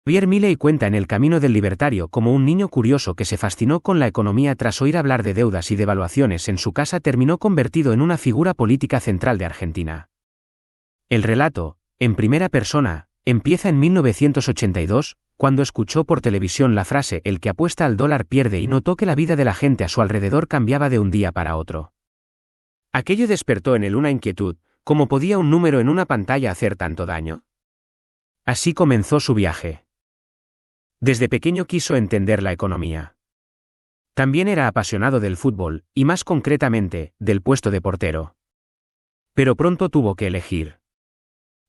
Javier Milei cuenta en El Camino del Libertario cómo un niño curioso que se fascinó con la economía tras oír hablar de deudas y devaluaciones en su casa terminó convertido en una figura política central de Argentina. El relato, en primera persona, empieza en 1982, cuando escuchó por televisión la frase «El que apuesta al dólar pierde» y notó que la vida de la gente a su alrededor cambiaba de un día para otro. Aquello despertó en él una inquietud: ¿cómo podía un número en una pantalla hacer tanto daño? Así comenzó su viaje. Desde pequeño quiso entender la economía. También era apasionado del fútbol, y más concretamente, del puesto de portero. Pero pronto tuvo que elegir.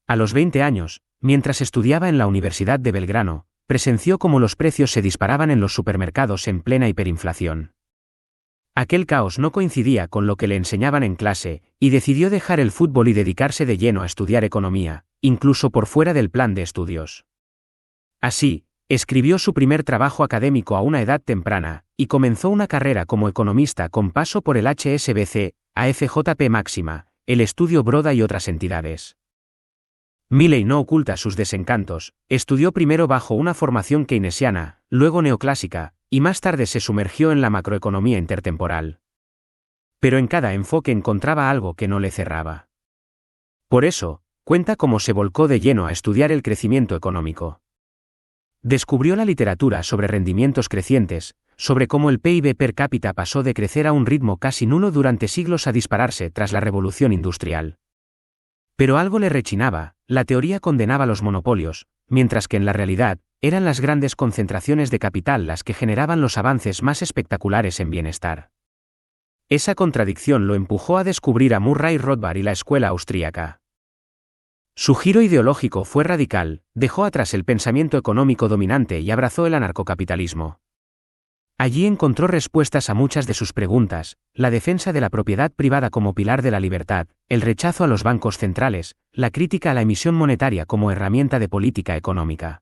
A los 20 años, mientras estudiaba en la Universidad de Belgrano, presenció cómo los precios se disparaban en los supermercados en plena hiperinflación. Aquel caos no coincidía con lo que le enseñaban en clase, y decidió dejar el fútbol y dedicarse de lleno a estudiar economía, incluso por fuera del plan de estudios. Así, escribió su primer trabajo académico a una edad temprana, y comenzó una carrera como economista con paso por el HSBC, AFJP Máxima, el Estudio Broda y otras entidades. Milei no oculta sus desencantos, estudió primero bajo una formación keynesiana, luego neoclásica, y más tarde se sumergió en la macroeconomía intertemporal. Pero en cada enfoque encontraba algo que no le cerraba. Por eso, cuenta cómo se volcó de lleno a estudiar el crecimiento económico. Descubrió la literatura sobre rendimientos crecientes, sobre cómo el PIB per cápita pasó de crecer a un ritmo casi nulo durante siglos a dispararse tras la revolución industrial. Pero algo le rechinaba: la teoría condenaba los monopolios, mientras que en la realidad, eran las grandes concentraciones de capital las que generaban los avances más espectaculares en bienestar. Esa contradicción lo empujó a descubrir a Murray Rothbard y la escuela austríaca. Su giro ideológico fue radical, dejó atrás el pensamiento económico dominante y abrazó el anarcocapitalismo. Allí encontró respuestas a muchas de sus preguntas: la defensa de la propiedad privada como pilar de la libertad, el rechazo a los bancos centrales, la crítica a la emisión monetaria como herramienta de política económica.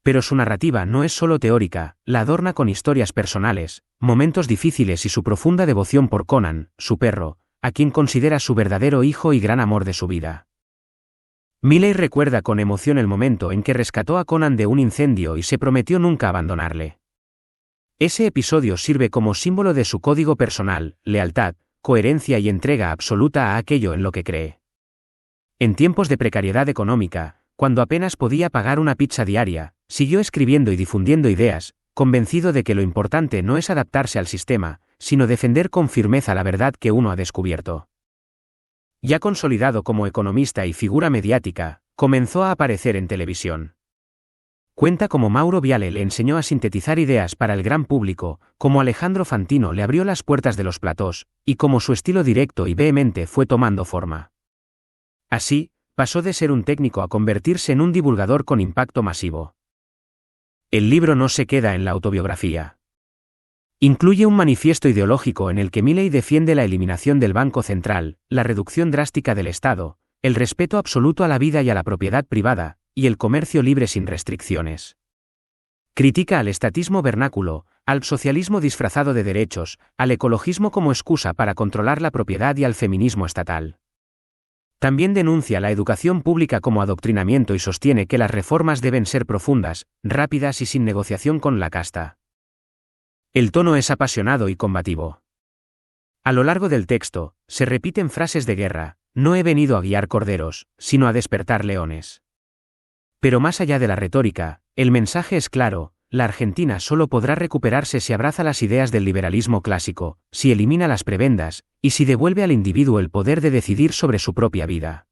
Pero su narrativa no es solo teórica, la adorna con historias personales, momentos difíciles y su profunda devoción por Conan, su perro, a quien considera su verdadero hijo y gran amor de su vida. Milei recuerda con emoción el momento en que rescató a Conan de un incendio y se prometió nunca abandonarle. Ese episodio sirve como símbolo de su código personal: lealtad, coherencia y entrega absoluta a aquello en lo que cree. En tiempos de precariedad económica, cuando apenas podía pagar una pizza diaria, siguió escribiendo y difundiendo ideas, convencido de que lo importante no es adaptarse al sistema, sino defender con firmeza la verdad que uno ha descubierto. Ya consolidado como economista y figura mediática, comenzó a aparecer en televisión. Cuenta cómo Mauro Viale le enseñó a sintetizar ideas para el gran público, cómo Alejandro Fantino le abrió las puertas de los platós, y cómo su estilo directo y vehemente fue tomando forma. Así, pasó de ser un técnico a convertirse en un divulgador con impacto masivo. El libro no se queda en la autobiografía. Incluye un manifiesto ideológico en el que Milei defiende la eliminación del Banco Central, la reducción drástica del Estado, el respeto absoluto a la vida y a la propiedad privada, y el comercio libre sin restricciones. Critica al estatismo vernáculo, al socialismo disfrazado de derechos, al ecologismo como excusa para controlar la propiedad y al feminismo estatal. También denuncia la educación pública como adoctrinamiento y sostiene que las reformas deben ser profundas, rápidas y sin negociación con la casta. El tono es apasionado y combativo. A lo largo del texto, se repiten frases de guerra: no he venido a guiar corderos, sino a despertar leones. Pero más allá de la retórica, el mensaje es claro: la Argentina solo podrá recuperarse si abraza las ideas del liberalismo clásico, si elimina las prebendas, y si devuelve al individuo el poder de decidir sobre su propia vida.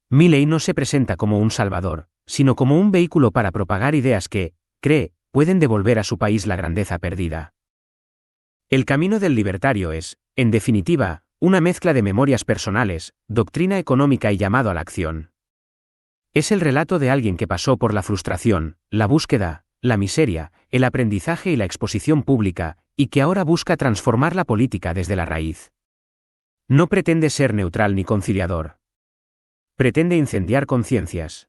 Milei no se presenta como un salvador, sino como un vehículo para propagar ideas que, cree, pueden devolver a su país la grandeza perdida. El camino del libertario es, en definitiva, una mezcla de memorias personales, doctrina económica y llamado a la acción. Es el relato de alguien que pasó por la frustración, la búsqueda, la miseria, el aprendizaje y la exposición pública, y que ahora busca transformar la política desde la raíz. No pretende ser neutral ni conciliador. Pretende incendiar conciencias.